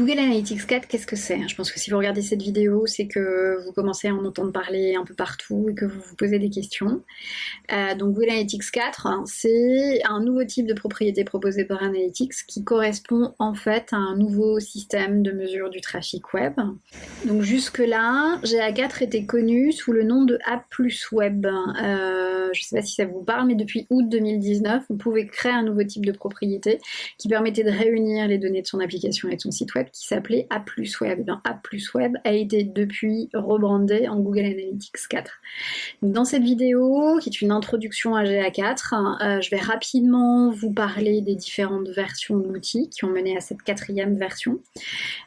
Google Analytics 4, qu'est-ce que c'est? Je pense que si vous regardez cette vidéo, c'est que vous commencez à en entendre parler un peu partout et que vous vous posez des questions. Donc Google Analytics 4, c'est un nouveau type de propriété proposé par Analytics qui correspond en fait à un nouveau système de mesure du trafic web. Donc jusque-là, GA4 était connu sous le nom de A+ Web. Je ne sais pas si ça vous parle, mais depuis août 2019, on pouvait créer un nouveau type de propriété qui permettait de réunir les données de son application et de son site web qui s'appelait A+ Web. Et A+ Web a été depuis rebrandé en Google Analytics 4. Donc dans cette vidéo, qui est une introduction à GA4, je vais rapidement vous parler des différentes versions de l'outil qui ont mené à cette 4e version.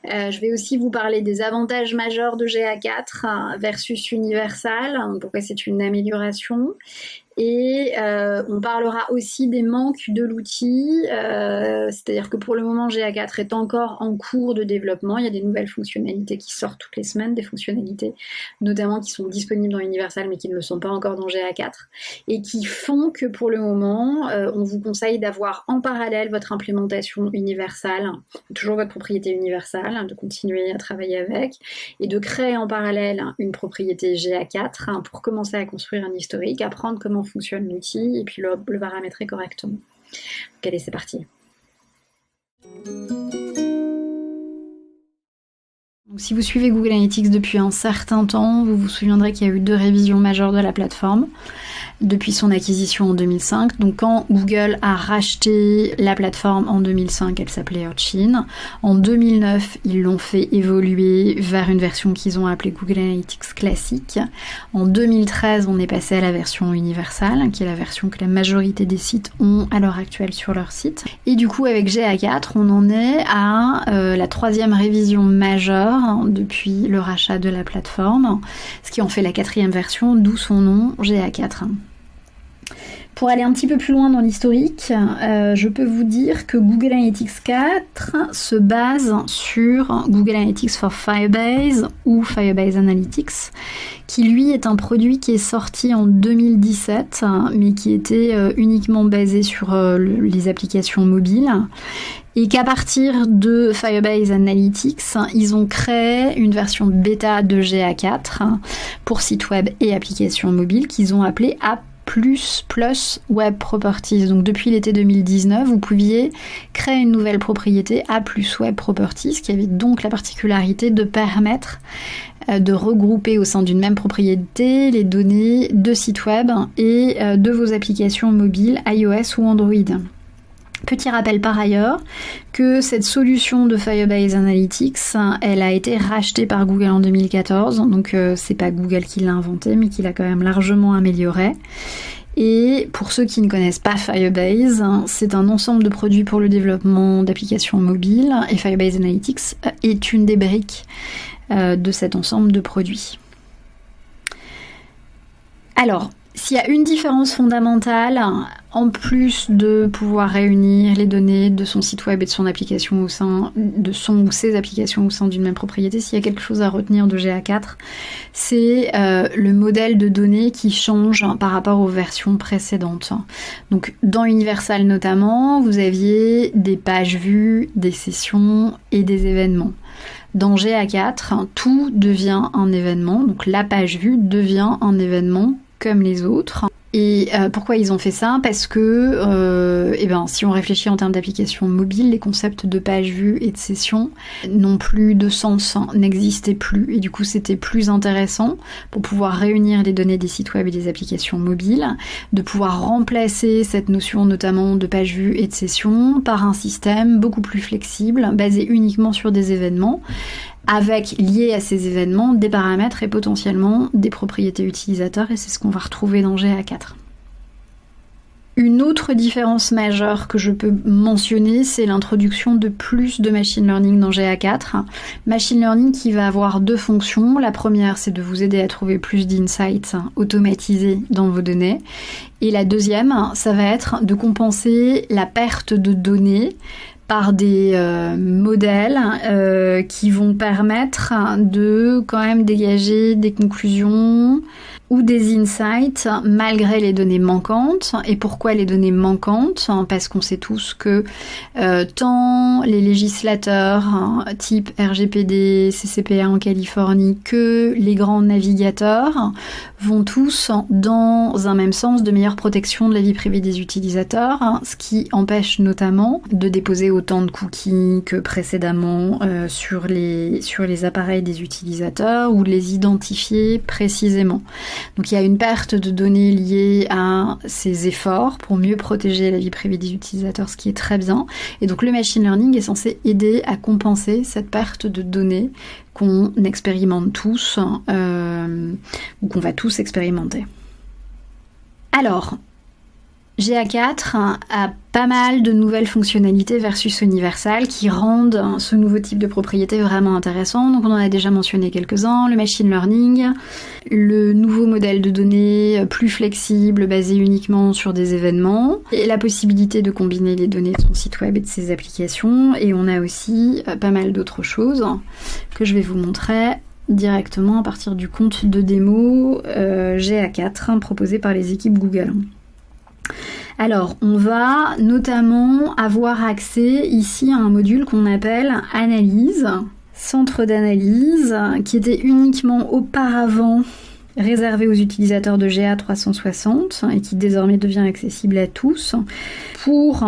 Je vais aussi vous parler des avantages majeurs de GA4 versus Universal, pourquoi c'est une amélioration. Et on parlera aussi des manques de l'outil, c'est-à-dire que pour le moment GA4 est encore en cours de développement, il y a des nouvelles fonctionnalités qui sortent toutes les semaines, des fonctionnalités notamment qui sont disponibles dans Universal mais qui ne le sont pas encore dans GA4 et qui font que pour le moment on vous conseille d'avoir en parallèle votre implémentation Universal, toujours votre propriété Universal, de continuer à travailler avec et de créer en parallèle une propriété GA4 pour commencer à construire un historique, apprendre comment fonctionne l'outil et puis le paramétrer correctement. Donc allez, c'est parti. Donc, si vous suivez Google Analytics depuis un certain temps, vous vous souviendrez qu'il y a eu 2 révisions majeures de la plateforme depuis son acquisition en 2005. Donc quand Google a racheté la plateforme en 2005, elle s'appelait Urchin. En 2009, ils l'ont fait évoluer vers une version qu'ils ont appelée Google Analytics classique. En 2013, on est passé à la version universale, qui est la version que la majorité des sites ont à l'heure actuelle sur leur site. Et du coup, avec GA4, on en est à la 3e révision majeure depuis le rachat de la plateforme, ce qui en fait la 4e version, d'où son nom GA4. Pour aller un petit peu plus loin dans l'historique, je peux vous dire que Google Analytics 4 se base sur Google Analytics for Firebase ou Firebase Analytics, qui lui est un produit qui est sorti en 2017, mais qui était uniquement basé sur les applications mobiles. Et qu'à partir de Firebase Analytics, ils ont créé une version bêta de GA4 pour sites web et applications mobiles qu'ils ont appelée A++ Web Properties. Donc depuis l'été 2019, vous pouviez créer une nouvelle propriété A+ Web Properties qui avait donc la particularité de permettre de regrouper au sein d'une même propriété les données de sites web et de vos applications mobiles iOS ou Android. Petit rappel par ailleurs que cette solution de Firebase Analytics, elle a été rachetée par Google en 2014, donc c'est pas Google qui l'a inventée, mais qui l'a quand même largement améliorée. Et pour ceux qui ne connaissent pas Firebase, c'est un ensemble de produits pour le développement d'applications mobiles, et Firebase Analytics est une des briques de cet ensemble de produits. Alors, s'il y a une différence fondamentale, en plus de pouvoir réunir les données de son site web et de son application au sein de son ou ses applications au sein d'une même propriété, s'il y a quelque chose à retenir de GA4, c'est le modèle de données qui change par rapport aux versions précédentes. Donc dans Universal notamment, vous aviez des pages vues, des sessions et des événements. Dans GA4, tout devient un événement, donc la page vue devient un événement comme les autres. Et pourquoi ils ont fait ça? Parce que si on réfléchit en termes d'applications mobiles, les concepts de page vue et de session n'ont plus de sens, n'existaient plus. Et du coup, c'était plus intéressant pour pouvoir réunir les données des sites web et des applications mobiles, de pouvoir remplacer cette notion notamment de page vue et de session par un système beaucoup plus flexible, basé uniquement sur des événements, avec, liés à ces événements, des paramètres et potentiellement des propriétés utilisateurs, et c'est ce qu'on va retrouver dans GA4. Une autre différence majeure que je peux mentionner, c'est l'introduction de plus de machine learning dans GA4. Machine learning qui va avoir 2 fonctions. La première, c'est de vous aider à trouver plus d'insights automatisés dans vos données. Et la deuxième, ça va être de compenser la perte de données par des modèles qui vont permettre de quand même dégager des conclusions ou des insights malgré les données manquantes. Et pourquoi les données manquantes ? Parce qu'on sait tous que tant les législateurs type RGPD, CCPA en Californie que les grands navigateurs vont tous dans un même sens de meilleure protection de la vie privée des utilisateurs, ce qui empêche notamment de déposer autant de cookies que précédemment sur les appareils des utilisateurs ou de les identifier précisément. Donc il y a une perte de données liée à ces efforts pour mieux protéger la vie privée des utilisateurs, ce qui est très bien. Et donc le machine learning est censé aider à compenser cette perte de données qu'on expérimente tous ou qu'on va tous expérimenter. Alors, GA4 a pas mal de nouvelles fonctionnalités versus Universal qui rendent ce nouveau type de propriété vraiment intéressant. Donc on en a déjà mentionné quelques-uns, le machine learning, le nouveau modèle de données plus flexible basé uniquement sur des événements, et la possibilité de combiner les données de son site web et de ses applications. Et on a aussi pas mal d'autres choses que je vais vous montrer directement à partir du compte de démo GA4 proposé par les équipes Google. Alors, on va notamment avoir accès ici à un module qu'on appelle Analyse, centre d'analyse, qui était uniquement auparavant réservé aux utilisateurs de GA360 et qui désormais devient accessible à tous pour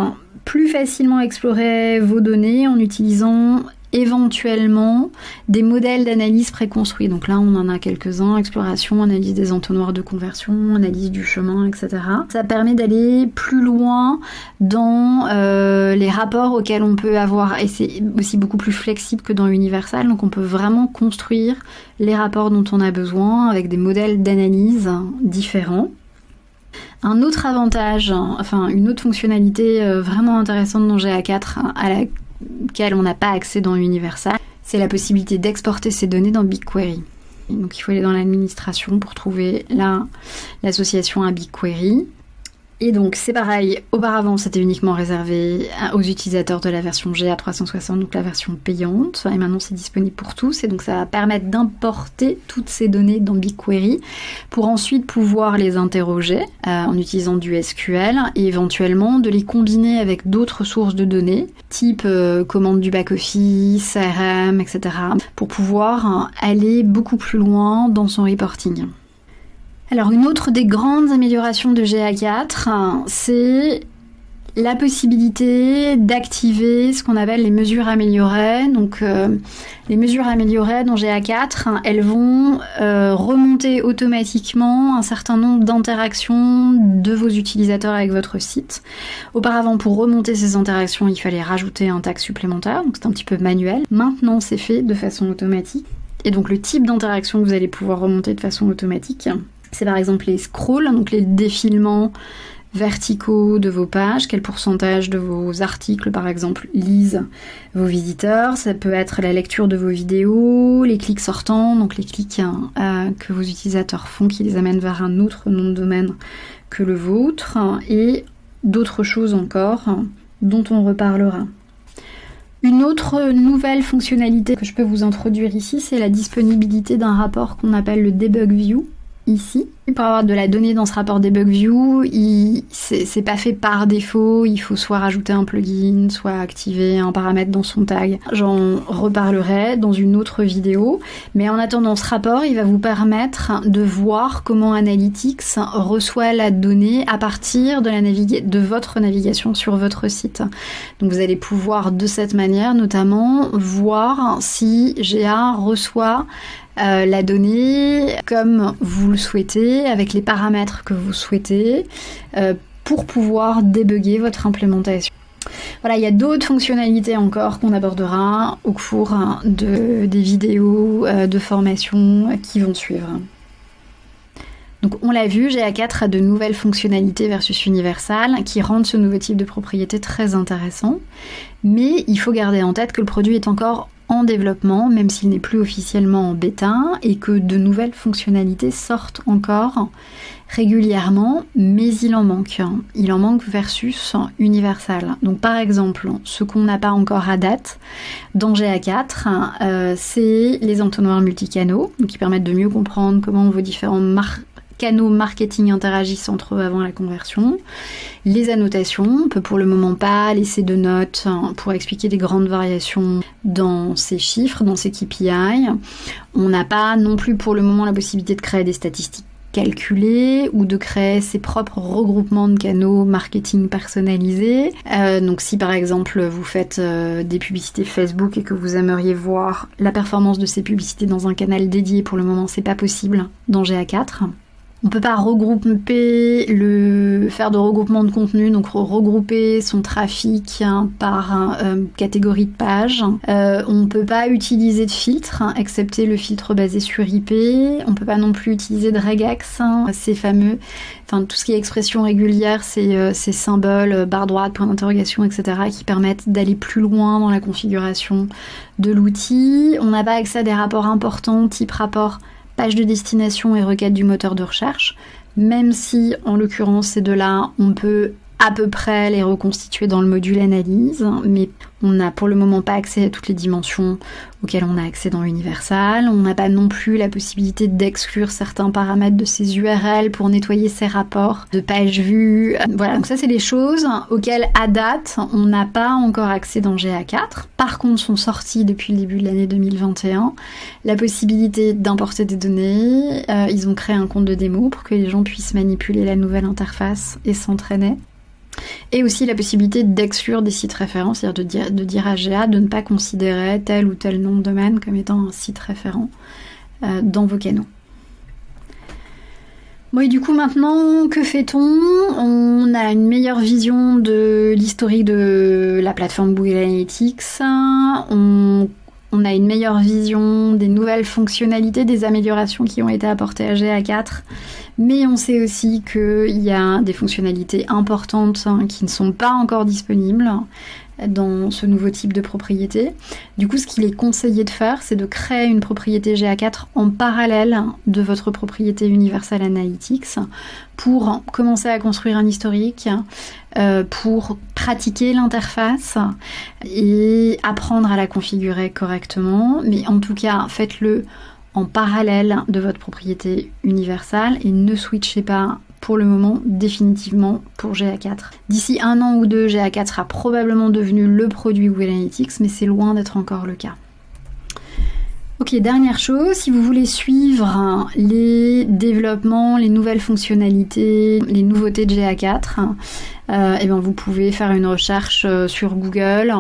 plus facilement explorer vos données en utilisant éventuellement des modèles d'analyse préconstruits. Donc là, on en a quelques-uns, exploration, analyse des entonnoirs de conversion, analyse du chemin, etc. Ça permet d'aller plus loin dans les rapports auxquels on peut avoir, et c'est aussi beaucoup plus flexible que dans Universal, donc on peut vraiment construire les rapports dont on a besoin avec des modèles d'analyse différents. Un autre avantage, enfin une autre fonctionnalité vraiment intéressante dans GA4 à laquelle on n'a pas accès dans Universal, c'est la possibilité d'exporter ces données dans BigQuery. Et donc il faut aller dans l'administration pour trouver l'association à BigQuery. Et donc c'est pareil, auparavant c'était uniquement réservé aux utilisateurs de la version GA360, donc la version payante, et maintenant c'est disponible pour tous, et donc ça va permettre d'importer toutes ces données dans BigQuery pour ensuite pouvoir les interroger en utilisant du SQL et éventuellement de les combiner avec d'autres sources de données, type commande du back-office, CRM, etc., pour pouvoir aller beaucoup plus loin dans son reporting. Alors une autre des grandes améliorations de GA4, c'est la possibilité d'activer ce qu'on appelle les mesures améliorées. Donc les mesures améliorées dans GA4, elles vont remonter automatiquement un certain nombre d'interactions de vos utilisateurs avec votre site. Auparavant, pour remonter ces interactions, il fallait rajouter un tag supplémentaire, donc c'est un petit peu manuel. Maintenant, c'est fait de façon automatique. Et donc le type d'interaction que vous allez pouvoir remonter de façon automatique, c'est par exemple les scrolls, donc les défilements verticaux de vos pages, quel pourcentage de vos articles par exemple lisent vos visiteurs, ça peut être la lecture de vos vidéos, les clics sortants, donc les clics que vos utilisateurs font qui les amènent vers un autre nom de domaine que le vôtre, et d'autres choses encore dont on reparlera. Une autre nouvelle fonctionnalité que je peux vous introduire ici, c'est la disponibilité d'un rapport qu'on appelle le Debug View. Ici, pour avoir de la donnée dans ce rapport Debug View, c'est pas fait par défaut, il faut soit rajouter un plugin, soit activer un paramètre dans son tag. J'en reparlerai dans une autre vidéo, mais en attendant ce rapport, il va vous permettre de voir comment Analytics reçoit la donnée à partir de votre navigation sur votre site. Donc vous allez pouvoir de cette manière notamment voir si GA reçoit la donnée comme vous le souhaitez, avec les paramètres que vous souhaitez, pour pouvoir débugger votre implémentation. Voilà, il y a d'autres fonctionnalités encore qu'on abordera au cours des vidéos de formation qui vont suivre. Donc on l'a vu, GA4 a de nouvelles fonctionnalités versus Universal qui rendent ce nouveau type de propriété très intéressant, mais il faut garder en tête que le produit est encore en développement, même s'il n'est plus officiellement en bêta, et que de nouvelles fonctionnalités sortent encore régulièrement, mais il en manque. Il en manque versus Universal. Donc par exemple, ce qu'on n'a pas encore à date dans GA4, c'est les entonnoirs multicanaux, qui permettent de mieux comprendre comment vos différents canaux marketing interagissent entre eux avant la conversion. Les annotations, on peut pour le moment pas laisser de notes pour expliquer les grandes variations dans ces chiffres, dans ces KPI. On n'a pas non plus pour le moment la possibilité de créer des statistiques calculées ou de créer ses propres regroupements de canaux marketing personnalisés. Donc si par exemple vous faites des publicités Facebook et que vous aimeriez voir la performance de ces publicités dans un canal dédié, pour le moment c'est pas possible dans GA4. On peut pas faire de regroupement de contenu, donc regrouper son trafic par catégorie de page. On peut pas utiliser de filtre, excepté le filtre basé sur IP. On peut pas non plus utiliser de regex, ces fameux, tout ce qui est expression régulière, ces symboles, barre droite, point d'interrogation, etc., qui permettent d'aller plus loin dans la configuration de l'outil. On n'a pas accès à des rapports importants, type rapport page de destination et requête du moteur de recherche, même si, en l'occurrence, ces deux-là, on peut à peu près les reconstituer dans le module analyse, mais on n'a pour le moment pas accès à toutes les dimensions auxquelles on a accès dans Universal. On n'a pas non plus la possibilité d'exclure certains paramètres de ces URL pour nettoyer ces rapports de pages vues. Voilà, donc ça c'est des choses auxquelles à date on n'a pas encore accès dans GA4. Par contre sont sortis depuis le début de l'année 2021 la possibilité d'importer des données. Ils ont créé un compte de démo pour que les gens puissent manipuler la nouvelle interface et s'entraîner. Et aussi la possibilité d'exclure des sites référents, c'est-à-dire de dire à GA de ne pas considérer tel ou tel nom de domaine comme étant un site référent dans vos canaux. Bon, et du coup maintenant, que fait-on ? On a une meilleure vision de l'historique de la plateforme Google Analytics, on a une meilleure vision des nouvelles fonctionnalités, des améliorations qui ont été apportées à GA4, mais on sait aussi qu'il y a des fonctionnalités importantes qui ne sont pas encore disponibles dans ce nouveau type de propriété. Du coup, ce qu'il est conseillé de faire, c'est de créer une propriété GA4 en parallèle de votre propriété Universal Analytics pour commencer à construire un historique, pour pratiquer l'interface et apprendre à la configurer correctement. Mais en tout cas, faites-le en parallèle de votre propriété Universal et ne switchez pas pour le moment définitivement pour GA4. D'ici 1 an ou 2, GA4 sera probablement devenu le produit Google Analytics, mais c'est loin d'être encore le cas. Ok, dernière chose, si vous voulez suivre les développements, les nouvelles fonctionnalités, les nouveautés de GA4, vous pouvez faire une recherche sur Google.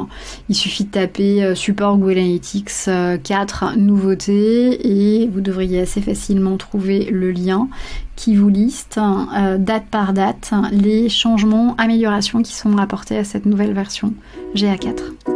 Il suffit de taper support Google Analytics 4 nouveautés et vous devriez assez facilement trouver le lien qui vous liste date par date les changements, améliorations qui sont apportés à cette nouvelle version GA4.